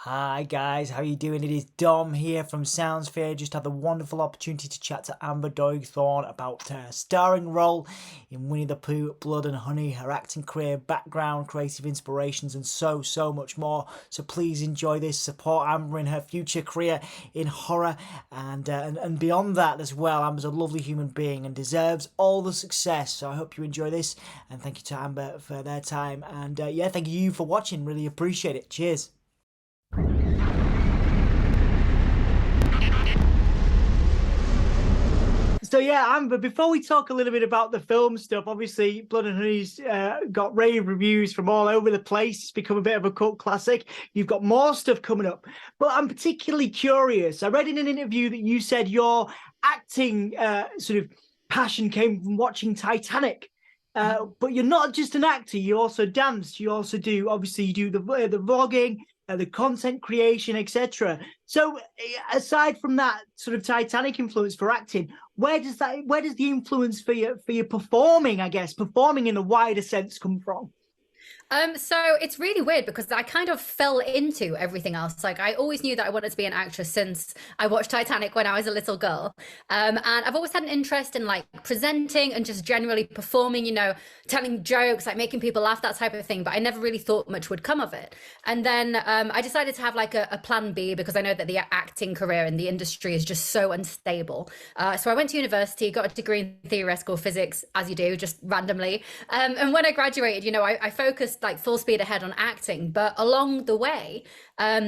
Hi guys, how are you doing? It is Dom here from Sounds Fair. Just had the wonderful opportunity to chat to Amber Doig-Thorne about her starring role in Winnie the Pooh, Blood and Honey, her acting career, background, creative inspirations, and so much more. So please enjoy this. Support Amber in her future career in horror and beyond that as well. Amber's a lovely human being and deserves all the success. So I hope you enjoy this, and thank you to Amber for their time. And yeah, thank you for watching. Really appreciate it. Cheers. So yeah, Amber, before we talk a little bit about the film stuff, obviously Blood and Honey's got rave reviews from all over the place. It's become a bit of a cult classic. You've got more stuff coming up. But I'm particularly curious. I read in an interview that you said your acting sort of passion came from watching Titanic. But you're not just an actor, you also dance. You also do, obviously, you do the vlogging, the content creation, etc. So aside from that sort of Titanic influence for acting, where does the influence for your performing, I guess, performing in a wider sense come from? So it's really weird because I kind of fell into everything else. Like I always knew that I wanted to be an actress since I watched Titanic when I was a little girl. And I've always had an interest in like presenting and just generally performing, telling jokes, like making people laugh, that type of thing. But I never really thought much would come of it. And then I decided to have like a plan B because I know that the acting career in the industry is just so unstable. So I went to university, got a degree in theoretical physics, as you do, just randomly. And when I graduated, I focused like full speed ahead on acting, but along the way I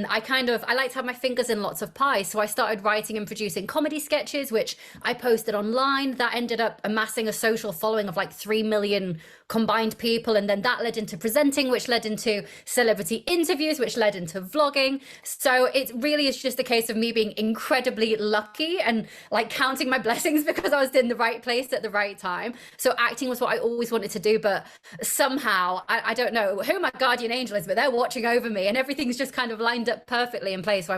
like to have my fingers in lots of pies, so I started writing and producing comedy sketches which I posted online. That ended up amassing a social following of like 3 million combined people, and then that led into presenting, which led into celebrity interviews, which led into vlogging. So it really is just a case of me being incredibly lucky and like counting my blessings because I was in the right place at the right time. So acting was what I always wanted to do, but somehow I don't know who my guardian angel is, but they're watching over me and everything's just kind of lined up perfectly in place. So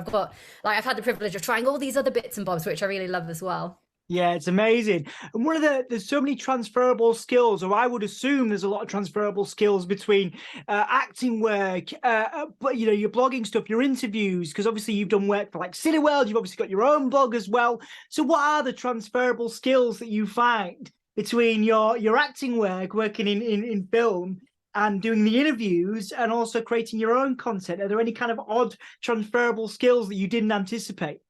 I've had the privilege of trying all these other bits and bobs, which I really love as well. Yeah, it's amazing. And there's so many transferable skills, or I would assume there's a lot of transferable skills between acting work, but your blogging stuff, your interviews, because obviously you've done work for like Cineworld, you've obviously got your own blog as well. So what are the transferable skills that you find between your acting work, working in film, and doing the interviews, and also creating your own content? Are there any kind of odd transferable skills that you didn't anticipate?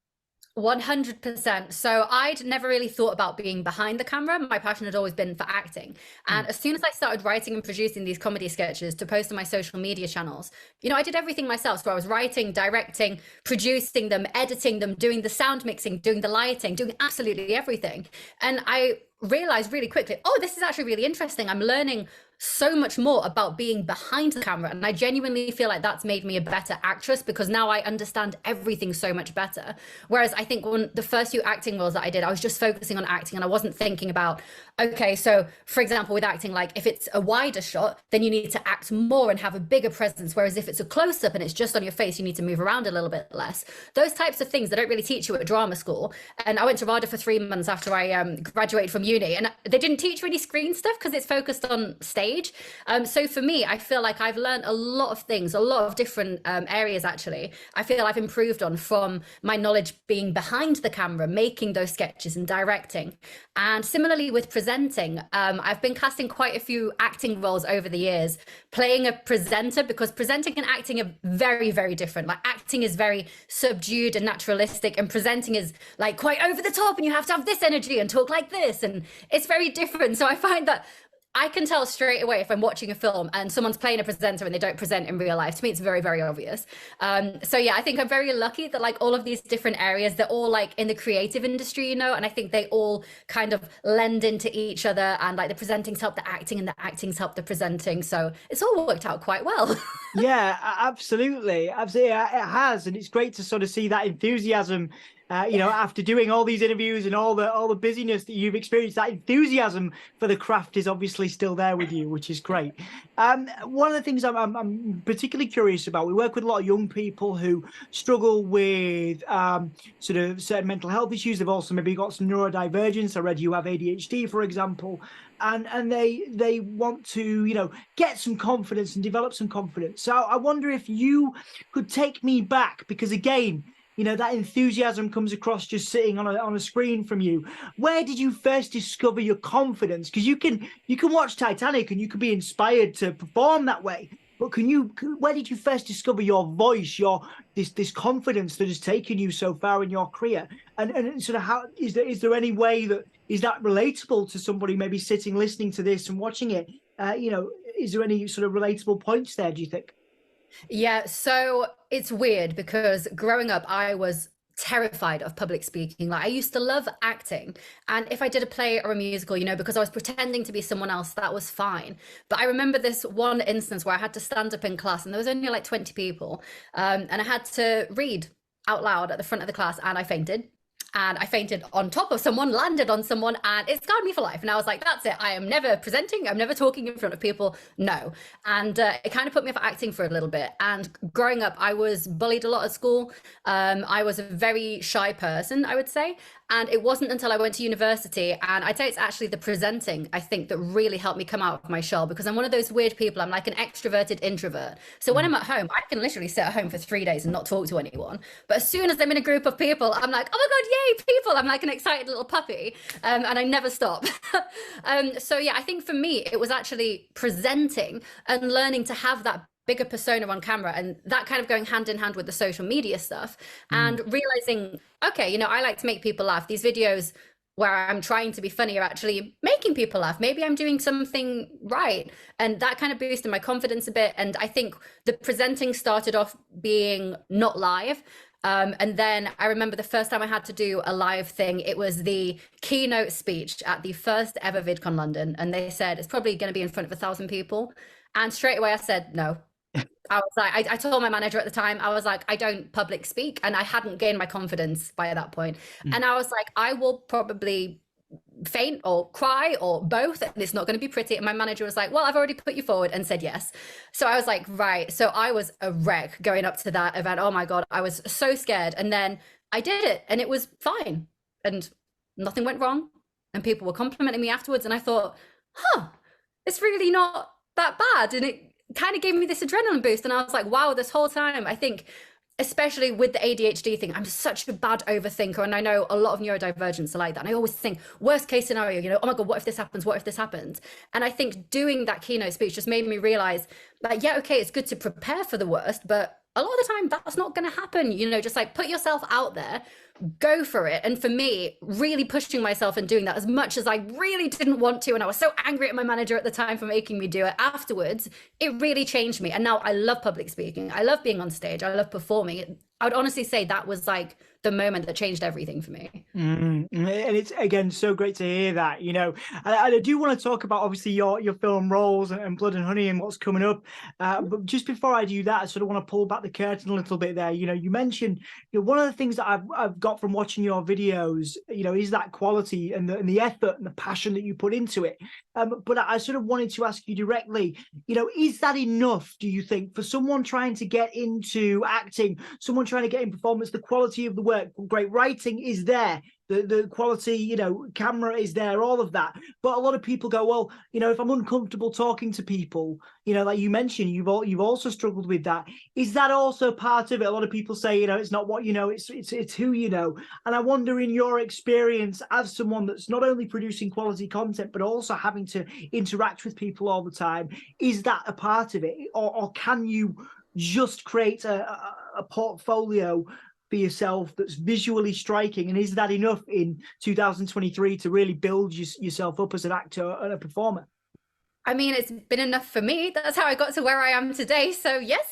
100%. So I'd never really thought about being behind the camera. My passion had always been for acting. And as soon as I started writing and producing these comedy sketches to post on my social media channels, I did everything myself. So I was writing, directing, producing them, editing them, doing the sound mixing, doing the lighting, doing absolutely everything. And I realized really quickly, oh, this is actually really interesting. I'm learning so much more about being behind the camera, and I genuinely feel like that's made me a better actress because now I understand everything so much better. Whereas I think when the first few acting roles that I did, I was just focusing on acting and I wasn't thinking about, okay, so for example with acting, like if it's a wider shot, then you need to act more and have a bigger presence, whereas if it's a close-up and it's just on your face, you need to move around a little bit less. Those types of things they don't really teach you at drama school. And I went to RADA for 3 months after I graduated from uni, and they didn't teach really screen stuff because it's focused on stage. So for me, I feel like I've learned a lot of things, a lot of different areas actually. I feel I've improved on from my knowledge being behind the camera, making those sketches and directing. And similarly with presenting, I've been casting quite a few acting roles over the years, playing a presenter, because presenting and acting are very, very different. Like acting is very subdued and naturalistic, and presenting is like quite over the top and you have to have this energy and talk like this, and it's very different. So I find that I can tell straight away if I'm watching a film and someone's playing a presenter and they don't present in real life. To me, it's very, very obvious. So yeah, I think I'm very lucky that like all of these different areas, they're all like in the creative industry, and I think they all kind of lend into each other, and like the presenting's help the acting and the acting's help the presenting. So it's all worked out quite well. Yeah, absolutely. Absolutely. It has. And it's great to sort of see that enthusiasm After doing all these interviews and all the busyness that you've experienced, that enthusiasm for the craft is obviously still there with you, which is great. One of the things I'm particularly curious about, we work with a lot of young people who struggle with sort of certain mental health issues. They've also maybe got some neurodivergence. I read you have ADHD, for example, and they want to get some confidence and develop some confidence. So I wonder if you could take me back, because again, that enthusiasm comes across just sitting on a screen from you. Where did you first discover your confidence? Because you can watch Titanic and you can be inspired to perform that way. But where did you first discover your voice, this confidence that has taken you so far in your career? And sort of how is there any way that is that relatable to somebody maybe sitting listening to this and watching it? Is there any sort of relatable points there, do you think? Yeah, so it's weird because growing up, I was terrified of public speaking. Like I used to love acting, and if I did a play or a musical, because I was pretending to be someone else, that was fine. But I remember this one instance where I had to stand up in class, and there was only like 20 people, and I had to read out loud at the front of the class, and I fainted. And I fainted on top of someone, landed on someone, and it scarred me for life. And I was like, that's it. I am never presenting. I'm never talking in front of people. No. And it kind of put me off acting for a little bit. And growing up, I was bullied a lot at school. I was a very shy person, I would say. And it wasn't until I went to university, and I'd say it's actually the presenting, I think, that really helped me come out of my shell, because I'm one of those weird people. I'm like an extroverted introvert. So when I'm at home, I can literally sit at home for 3 days and not talk to anyone. But as soon as I'm in a group of people, I'm like, oh my God, yay, people. I'm like an excited little puppy, and I never stop. So yeah, I think for me, it was actually presenting and learning to have that bigger persona on camera, and that kind of going hand in hand with the social media stuff, and realizing, okay, I like to make people laugh. These videos where I'm trying to be funny are actually making people laugh. Maybe I'm doing something right. And that kind of boosted my confidence a bit. And I think the presenting started off being not live. And then I remember the first time I had to do a live thing, it was the keynote speech at the first ever VidCon London. And they said, it's probably going to be in front of 1,000 people. And straight away I said, no. I was like, I told my manager at the time, I was like, I don't public speak, and I hadn't gained my confidence by that point. And I was like, I will probably faint or cry or both, and it's not going to be pretty. And my manager was like, well, I've already put you forward, and said yes. So I was like, right. So I was a wreck going up to that event. Oh my God, I was so scared. And then I did it, and it was fine, and nothing went wrong, and people were complimenting me afterwards. And I thought, it's really not that bad. And it kind of gave me this adrenaline boost, and I was like, wow, this whole time, I think, especially with the ADHD thing, I'm such a bad overthinker, and I know a lot of neurodivergents are like that, and I always think worst case scenario, oh my God, what if this happens, what if this happens? And I think doing that keynote speech just made me realize, like, yeah, okay, it's good to prepare for the worst, but a lot of the time that's not going to happen. Just like put yourself out there, go for it. And for me, really pushing myself and doing that as much as I really didn't want to, and I was so angry at my manager at the time for making me do it, afterwards it really changed me. And now I love public speaking, I love being on stage, I love performing. I would honestly say that was like the moment that changed everything for me. And it's, again, so great to hear that. I do want to talk about obviously your film roles and Blood and Honey and what's coming up, but just before I do that, I sort of want to pull back the curtain a little bit there. You mentioned one of the things that I've got from watching your videos is that quality and the effort and the passion that you put into it, but I sort of wanted to ask you directly, is that enough, do you think, for someone trying to get into acting, someone trying to get in performance? The quality of the work, great writing is there, the quality, camera is there, all of that. But a lot of people go, well, if I'm uncomfortable talking to people, like you mentioned, you've also struggled with that. Is that also part of it? A lot of people say, it's not what it's who you know. And I wonder, in your experience as someone that's not only producing quality content, but also having to interact with people all the time, is that a part of it? Or can you just create a portfolio for yourself that's visually striking? And is that enough in 2023 to really build yourself up as an actor and a performer? I mean, it's been enough for me. That's how I got to where I am today. So yes,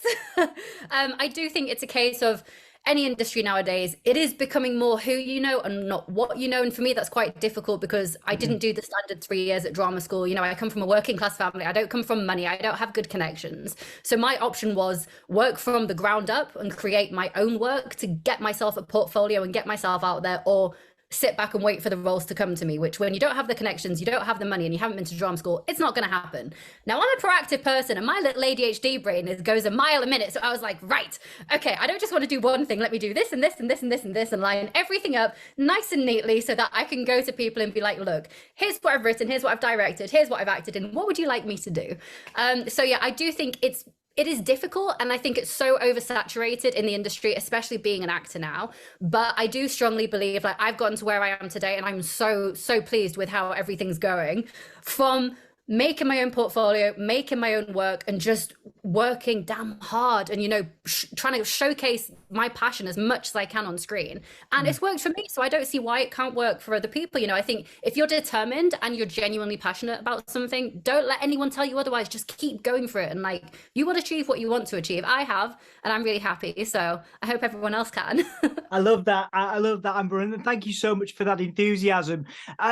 I do think it's a case of any industry nowadays, it is becoming more who you know and not what you know. And for me, that's quite difficult because I didn't do the standard 3 years at drama school. You know, I come from a working class family. I don't come from money. I don't have good connections. So my option was work from the ground up and create my own work to get myself a portfolio and get myself out there, or sit back and wait for the roles to come to me, which when you don't have the connections, you don't have the money, and you haven't been to drama school, it's not going to happen. Now, I'm a proactive person, and my little ADHD brain goes a mile a minute. So I was like, right, okay, I don't just want to do one thing. Let me do this and this and this and this and this, and line everything up nice and neatly so that I can go to people and be like, look, here's what I've written, here's what I've directed, here's what I've acted in. What would you like me to do? So yeah, I do think it is difficult, and I think it's so oversaturated in the industry, especially being an actor now. But I do strongly believe, like, I've gotten to where I am today, and I'm so pleased with how everything's going, from making my own portfolio, making my own work, and just working damn hard and, you know, trying to showcase my passion as much as I can on screen. And it's worked for me, so I don't see why it can't work for other people. You know, I think if you're determined and you're genuinely passionate about something, don't let anyone tell you otherwise. Just keep going for it. And like, you will achieve what you want to achieve. I have, and I'm really happy. So I hope everyone else can. I love that. I love that, Amber. And thank you so much for that enthusiasm.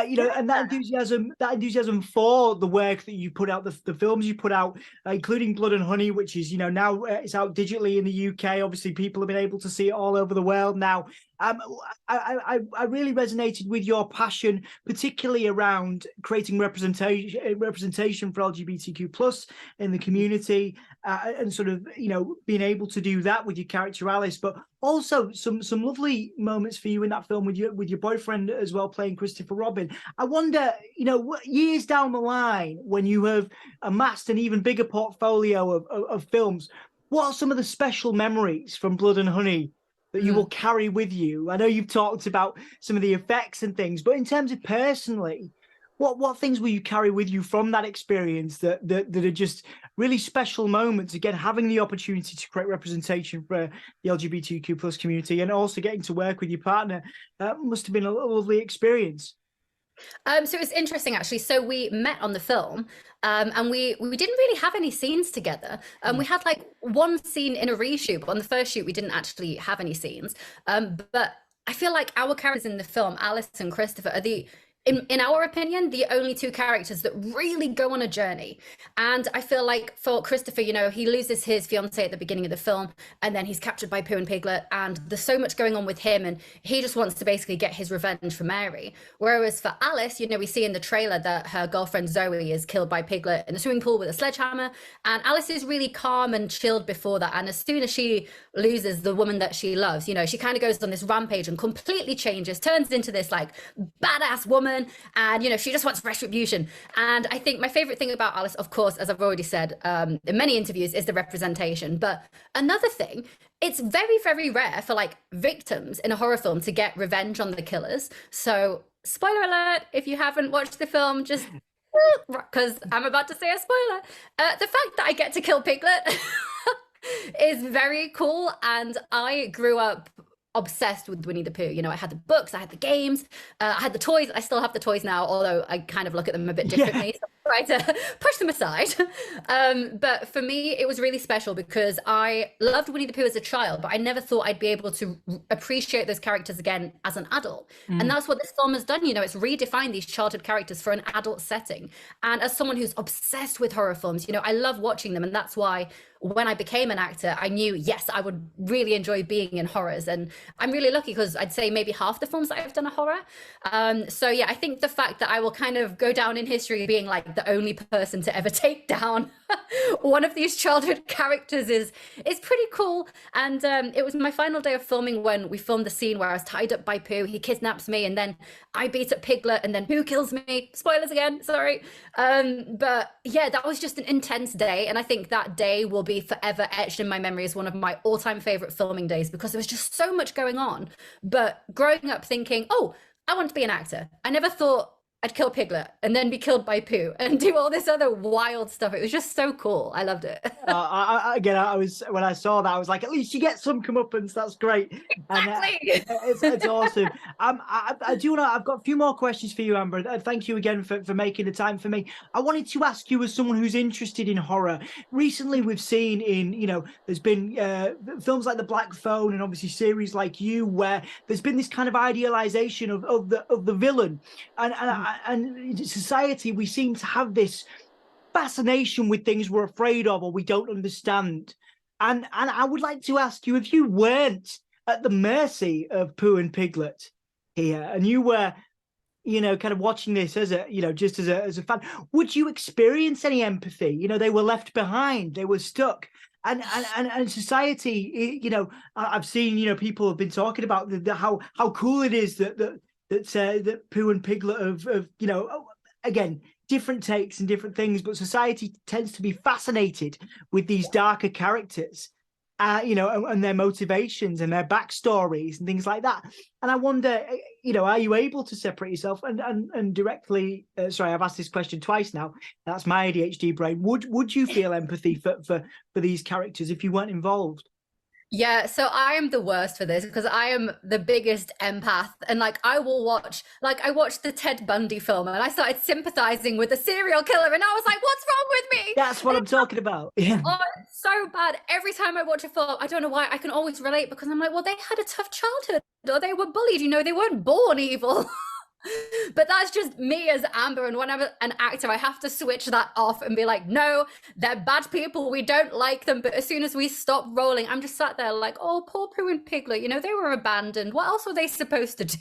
You know, and that enthusiasm for the work that you put out, the films you put out, including Blood and Honey, which is, you know, now it's out digitally in the UK. Obviously, people have been able to see it all over the world now. I really resonated with your passion, particularly around creating representation for LGBTQ plus in the community, and sort of, you know, being able to do that with your character Alice, but also some lovely moments for you in that film with your boyfriend as well, playing Christopher Robin. I wonder, you know, years down the line, when you have amassed an even bigger portfolio of films, what are some of the special memories from Blood and Honey that you will carry with you? I know you've talked about some of the effects and things, but in terms of personally, what things will you carry with you from that experience that are just really special moments? Again, having the opportunity to create representation for the LGBTQ plus community, and also getting to work with your partner, must have been a lovely experience. So it's interesting, actually. So we met on the film, and we didn't really have any scenes together. We had like one scene in a reshoot, but on the first shoot we didn't actually have any scenes. But I feel like our characters in the film, Alice and Christopher, are in our opinion, the only two characters that really go on a journey. And I feel like for Christopher, you know, he loses his fiance at the beginning of the film, and then he's captured by Pooh and Piglet, and there's so much going on with him, and he just wants to basically get his revenge for Mary. Whereas for Alice, you know, we see in the trailer that her girlfriend Zoe is killed by Piglet in a swimming pool with a sledgehammer, and Alice is really calm and chilled before that. And as soon as she loses the woman that she loves, you know, she kind of goes on this rampage and completely changes, turns into this like badass woman. And, you know, she just wants retribution. And I think my favorite thing about Alice, of course, as I've already said in many interviews, is the representation. But another thing, it's very, very rare for like victims in a horror film to get revenge on the killers. So spoiler alert, if you haven't watched the film, just because I'm about to say a spoiler. The fact that I get to kill Piglet is very cool. And I grew up obsessed with Winnie the Pooh. You know, I had the books, I had the games, I had the toys. I still have the toys now, although I kind of look at them a bit differently. So I try to push them aside. But for me, it was really special because I loved Winnie the Pooh as a child, but I never thought I'd be able to appreciate those characters again as an adult. And that's what this film has done. You know, it's redefined these childhood characters for an adult setting. And as someone who's obsessed with horror films, you know, I love watching them. And that's why when I became an actor, I knew, yes, I would really enjoy being in horrors. And I'm really lucky because I'd say maybe half the films that I've done are horror. So yeah, I think the fact that I will kind of go down in history being like the only person to ever take down one of these childhood characters is pretty cool. And it was my final day of filming when we filmed the scene where I was tied up by Pooh. He kidnaps me, and then I beat up Piglet, and then Pooh kills me. Spoilers again, sorry. But yeah, that was just an intense day. And I think that day will be forever etched in my memory as one of my all-time favorite filming days, because there was just so much going on. But growing up thinking, oh, I want to be an actor, I never thought I'd kill Piglet and then be killed by Pooh and do all this other wild stuff. It was just so cool. I loved it. I was, when I saw that, I was like, at least you get some comeuppance. That's great. Exactly. And it's awesome. I do know, I've got a few more questions for you, Amber. Thank you again for making the time for me. I wanted to ask you, as someone who's interested in horror, recently we've seen there's been films like The Black Phone and obviously series like You, where there's been this kind of idealization of the villain. And in society, we seem to have this fascination with things we're afraid of or we don't understand. And I would like to ask you, if you weren't at the mercy of Pooh and Piglet here, and you were, kind of watching this as just as a fan, would you experience any empathy? They were left behind, they were stuck. And society, I've seen, people have been talking about how cool it is that Pooh and Piglet have again, different takes and different things, but society tends to be fascinated with these darker characters, and their motivations and their backstories and things like that. And I wonder, are you able to separate yourself and directly? Sorry, I've asked this question twice now. That's my ADHD brain. Would you feel empathy for these characters if you weren't involved? Yeah, so I am the worst for this because I am the biggest empath, and I watched the Ted Bundy film and I started sympathizing with the serial killer, and I was like, what's wrong with me? That's what I'm talking about. Yeah. Oh, it's so bad. Every time I watch a film, I don't know why, I can always relate because I'm like, well, they had a tough childhood or they were bullied, they weren't born evil. But that's just me as Amber, and when I'm an actor, I have to switch that off and be like, no, they're bad people, we don't like them. But as soon as we stop rolling, I'm just sat there like, oh, poor Pooh and Piglet, they were abandoned, what else were they supposed to do?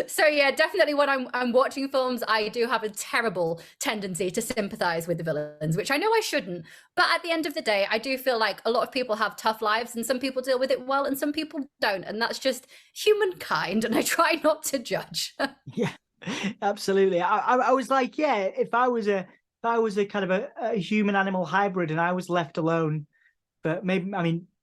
So yeah, definitely when I'm watching films, I do have a terrible tendency to sympathize with the villains, which I know I shouldn't. But at the end of the day, I do feel like a lot of people have tough lives, and some people deal with it well and some people don't. And that's just humankind, and I try not to judge. Yeah, absolutely. I was like, yeah, if I was a kind of a human animal hybrid and I was left alone, but maybe,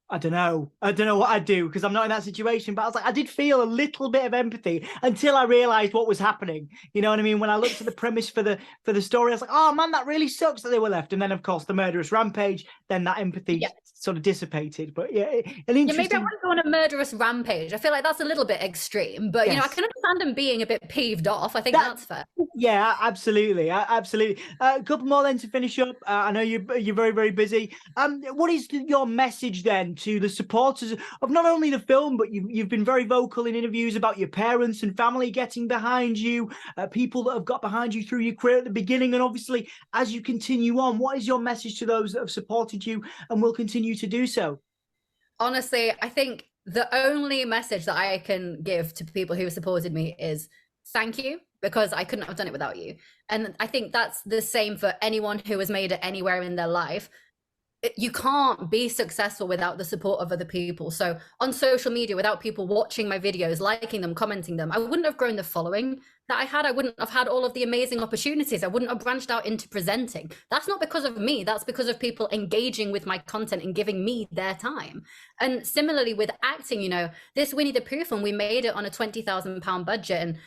I don't know what I'd do because I'm not in that situation. But I was like, I did feel a little bit of empathy until I realized what was happening. You know what I mean? When I looked at the premise for the story, I was like, oh man, that really sucks that they were left. And then of course the murderous rampage, then that empathy sort of dissipated. But yeah, an interesting... maybe I wouldn't go on a murderous rampage. I feel like that's a little bit extreme, but I can understand them being a bit peeved off. I think that's fair. Yeah, absolutely, absolutely. A couple more then to finish up. I know you're very, very busy. What is your message then to the supporters of not only the film, but you've been very vocal in interviews about your parents and family getting behind you, people that have got behind you through your career at the beginning, and obviously as you continue on, what is your message to those that have supported you and will continue to do so? Honestly, I think the only message that I can give to people who have supported me is thank you, because I couldn't have done it without you. And I think that's the same for anyone who has made it anywhere in their life. You can't be successful without the support of other people. So on social media, without people watching my videos, liking them, commenting them, I wouldn't have grown the following that I had. I wouldn't have had all of the amazing opportunities. I wouldn't have branched out into presenting. That's not because of me. That's because of people engaging with my content and giving me their time. And similarly with acting, this Winnie the Pooh film, we made it on a £20,000 budget. And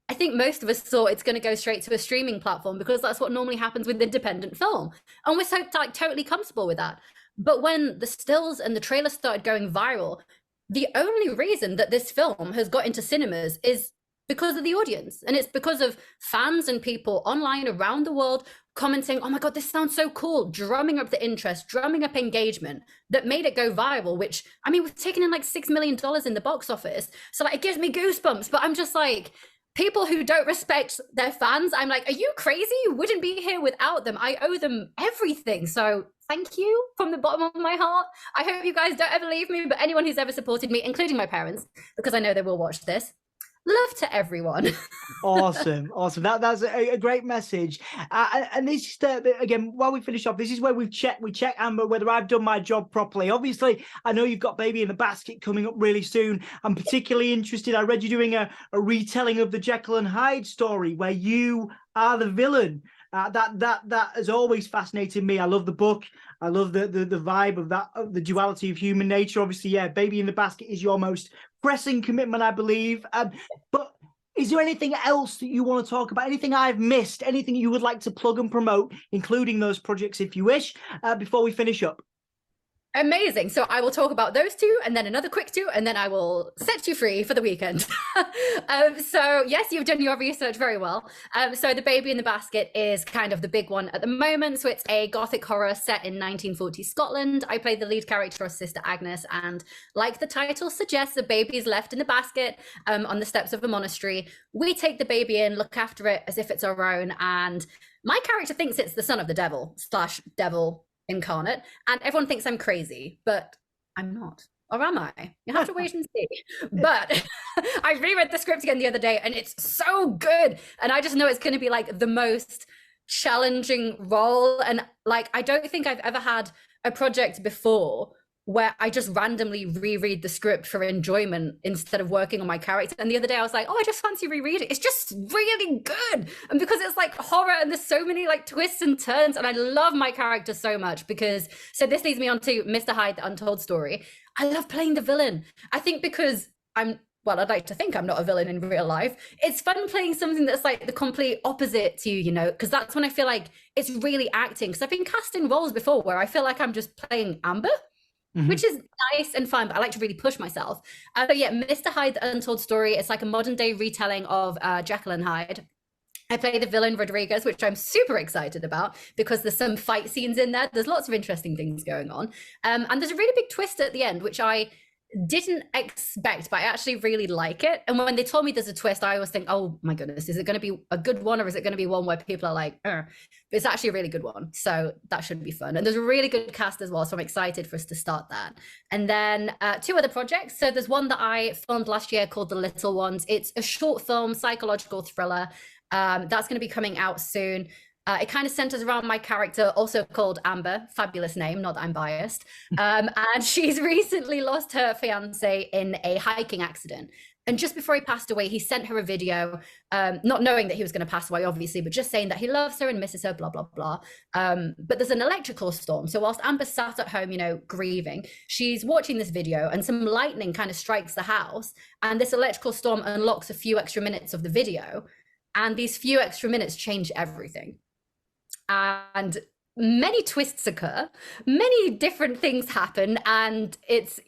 I think most of us thought it's going to go straight to a streaming platform because that's what normally happens with independent film. And we're so totally comfortable with that. But when the stills and the trailer started going viral, the only reason that this film has got into cinemas is because of the audience. And it's because of fans and people online around the world commenting, oh my God, this sounds so cool, drumming up the interest, drumming up engagement that made it go viral, which, we've taken in like $6 million in the box office. So it gives me goosebumps, but I'm just like, people who don't respect their fans, I'm like, are you crazy? You wouldn't be here without them. I owe them everything. So thank you from the bottom of my heart. I hope you guys don't ever leave me, but anyone who's ever supported me, including my parents, because I know they will watch this, love to everyone. Awesome. That's a great message. And this is again, while we finish off, this is where we check Amber whether I've done my job properly. Obviously, I know you've got Baby in the Basket coming up really soon. I'm particularly interested. I read you doing a retelling of the Jekyll and Hyde story where you are the villain. That has always fascinated me. I love the book. I love the vibe of that, of the duality of human nature. Obviously, yeah, Baby in the Basket is your most pressing commitment, I believe. But Is there anything else that you want to talk about? Anything I've missed? Anything you would like to plug and promote, including those projects if you wish, before we finish up? Amazing. So I will talk about those two and then another quick two, and then I will set you free for the weekend. So yes, you've done your research very well. So The Baby in the Basket is kind of the big one at the moment. So it's a gothic horror set in 1940s Scotland. I play the lead character of Sister Agnes, and like the title suggests, the baby is left in the basket on the steps of a monastery. We take the baby in, look after it as if it's our own, and my character thinks it's the son of the devil / devil incarnate, and everyone thinks I'm crazy, but I'm not. Or am I? You have to wait and see. But I reread the script again the other day, and it's so good, and I just know it's going to be like the most challenging role. And like, I don't think I've ever had a project before where I just randomly reread the script for enjoyment instead of working on my character. And the other day I was like, oh, I just fancy rereading. It's just really good. And because it's like horror and there's so many like twists and turns, and I love my character so much because, so this leads me on to Mr. Hyde, the Untold Story. I love playing the villain. I think because I'd like to think I'm not a villain in real life. It's fun playing something that's like the complete opposite to you, you know, because that's when I feel like it's really acting. Because I've been cast in roles before where I feel like I'm just playing Amber, which is nice and fun, but I like to really push myself. But yeah, Mr. Hyde, the Untold Story, it's like a modern day retelling of Jekyll and Hyde. I play the villain Rodriguez, which I'm super excited about because there's some fight scenes in there. There's lots of interesting things going on. And there's a really big twist at the end, which I didn't expect, but I actually really like it. And when they told me there's a twist, I always think, oh my goodness, is it going to be a good one, or is it going to be one where people are like, but it's actually a really good one. So that should be fun. And there's a really good cast as well. So I'm excited for us to start that. And then two other projects. So there's one that I filmed last year called The Little Ones. It's a short film, psychological thriller. That's going to be coming out soon. It kind of centers around my character, also called Amber, fabulous name, not that I'm biased. And she's recently lost her fiance in a hiking accident. And just before he passed away, he sent her a video, not knowing that he was going to pass away, obviously, but just saying that he loves her and misses her, blah, blah, blah. But there's an electrical storm. So whilst Amber sat at home, you know, grieving, she's watching this video and some lightning kind of strikes the house. And this electrical storm unlocks a few extra minutes of the video. And these few extra minutes change everything. And many twists occur, many different things happen, and it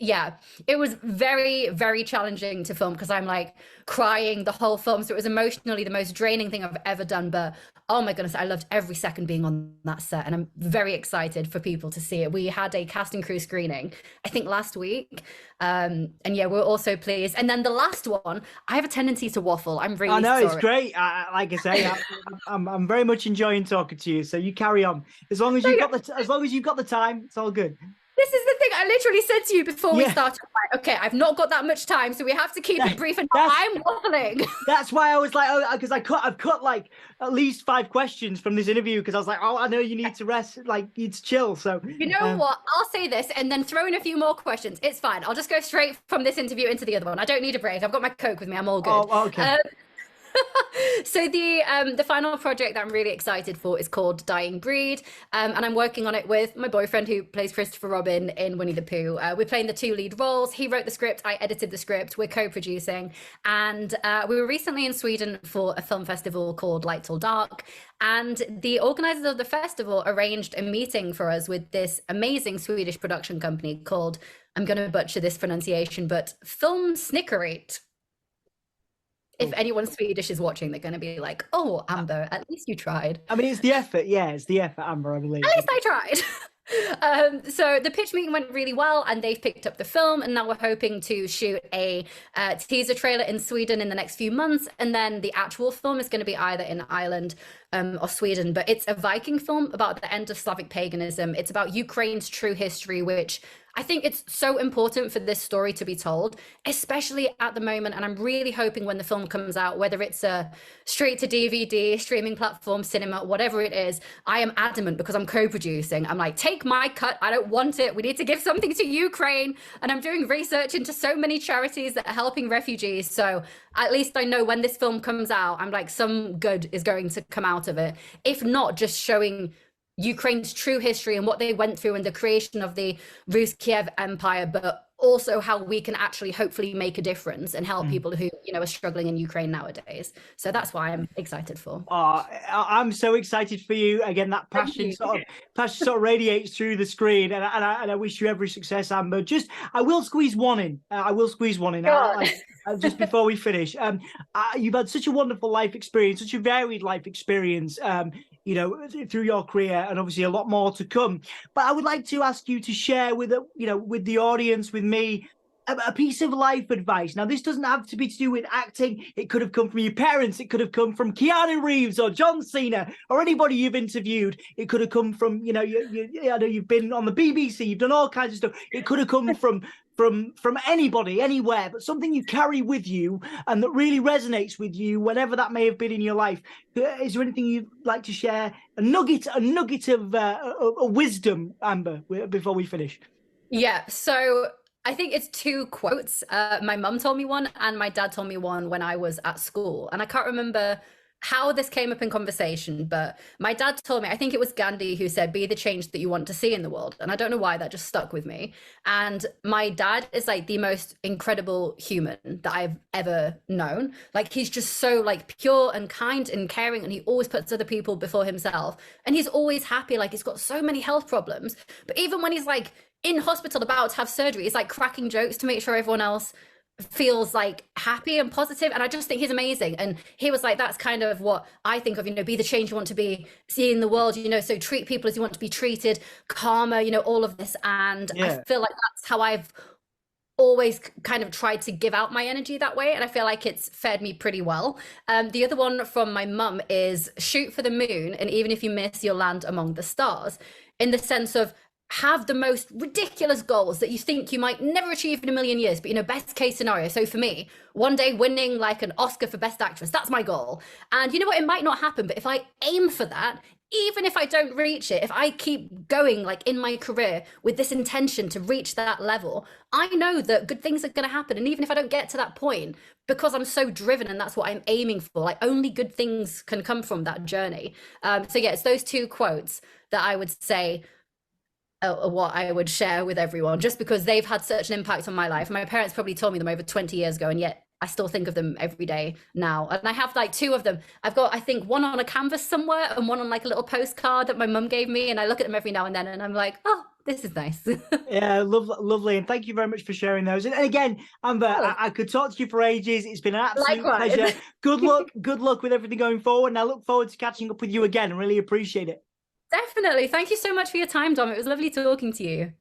was very, very challenging to film because I'm like crying the whole film. So it was emotionally the most draining thing I've ever done, but oh my goodness, I loved every second being on that set, and I'm very excited for people to see it. We had a cast and crew screening, I think last week, and yeah, we're also pleased. And then the last one, I have a tendency to waffle. I'm really sorry. It's great. Like I say, I'm very much enjoying talking to you. So you carry on. As long as you've got the time, it's all good. This is the thing I literally said to you before we started. Like, okay, I've not got that much time, so we have to keep it brief. And I'm waffling. That's why I was like, oh, because I've cut like at least 5 questions from this interview because I was like, oh, I know you need to rest, like you need to chill. So you know what? I'll say this and then throw in a few more questions. It's fine. I'll just go straight from this interview into the other one. I don't need a break. I've got my Coke with me. I'm all good. Oh, okay. So the final project that I'm really excited for is called Dying Breed, and I'm working on it with my boyfriend who plays Christopher Robin in Winnie the Pooh. We're playing the 2 lead roles. He wrote the script, I edited the script, we're co-producing, and we were recently in Sweden for a film festival called Light Till Dark, and the organizers of the festival arranged a meeting for us with this amazing Swedish production company called, I'm going to butcher this pronunciation, but Film Snickerate. If anyone Swedish is watching, they're going to be like, oh, Amber, at least you tried. I mean, it's the effort. Yeah, it's the effort, Amber, I believe. At least I tried. So the pitch meeting went really well, and they've picked up the film, and now we're hoping to shoot a teaser trailer in Sweden in the next few months, and then the actual film is going to be either in Ireland or Sweden. But it's a Viking film about the end of Slavic paganism. It's about Ukraine's true history, which I think it's so important for this story to be told, especially at the moment. And I'm really hoping when the film comes out, whether it's a straight to DVD, streaming platform, cinema, whatever it is, I am adamant because I'm co-producing. I'm like, take my cut. I don't want it. We need to give something to Ukraine. And I'm doing research into so many charities that are helping refugees. So at least I know when this film comes out, I'm like, some good is going to come out of it. If not, just showing Ukraine's true history and what they went through and the creation of the Rus Kiev Empire, but also how we can actually hopefully make a difference and help people who, you know, are struggling in Ukraine nowadays. So that's why I'm excited for. I'm so excited for you. Again, that passion sort of radiates through the screen, and I wish you every success, Amber. I will squeeze one in. Just before we finish. You've had such a wonderful life experience, such a varied life experience, you know, through your career, and obviously a lot more to come. But I would like to ask you to share with the audience, with me, a piece of life advice. Now, this doesn't have to be to do with acting. It could have come from your parents. It could have come from Keanu Reeves or John Cena or anybody you've interviewed. It could have come from, you know, I know you've been on the BBC. You've done all kinds of stuff. It could have come from anybody, anywhere, but something you carry with you and that really resonates with you, whenever that may have been in your life. Is there anything you'd like to share? A nugget of wisdom, Amber, before we finish? Yeah. So I think it's two quotes. My mum told me one and my dad told me one when I was at school. And I can't remember how this came up in conversation, but my dad told me, I think it was Gandhi who said, be the change that you want to see in the world. And I don't know why, that just stuck with me. And my dad is like the most incredible human that I've ever known. Like, he's just so like pure and kind and caring, and he always puts other people before himself. And he's always happy. Like, he's got so many health problems, but even when he's like in hospital about to have surgery, he's like cracking jokes to make sure everyone else feels like happy and positive. And I just think he's amazing. And he was like, that's kind of what I think of, you know, be the change you want to be, see in the world, you know, so treat people as you want to be treated, karma, you know, all of this. And I feel like that's how I've always kind of tried to give out my energy that way, and I feel like it's fared me pretty well. The other one from my mum is shoot for the moon, and even if you miss, you'll land among the stars, in the sense of have the most ridiculous goals that you think you might never achieve in a million years, but, you know, best case scenario. So for me, one day winning like an Oscar for Best Actress, that's my goal. And you know what, it might not happen, but if I aim for that, even if I don't reach it, if I keep going like in my career with this intention to reach that level, I know that good things are going to happen. And even if I don't get to that point, because I'm so driven and that's what I'm aiming for, like only good things can come from that journey. So yeah, it's those two quotes that I would say what I would share with everyone, just because they've had such an impact on my life. My parents probably told me them over 20 years ago, and yet I still think of them every day now. And I have like two of them. I've got, I think, one on a canvas somewhere and one on like a little postcard that my mum gave me. And I look at them every now and then and I'm like, oh, this is nice. Yeah, lovely. And thank you very much for sharing those. And again, Amber, I could talk to you for ages. It's been an absolute pleasure. Good luck with everything going forward. And I look forward to catching up with you again. I really appreciate it. Definitely. Thank you so much for your time, Dom. It was lovely talking to you.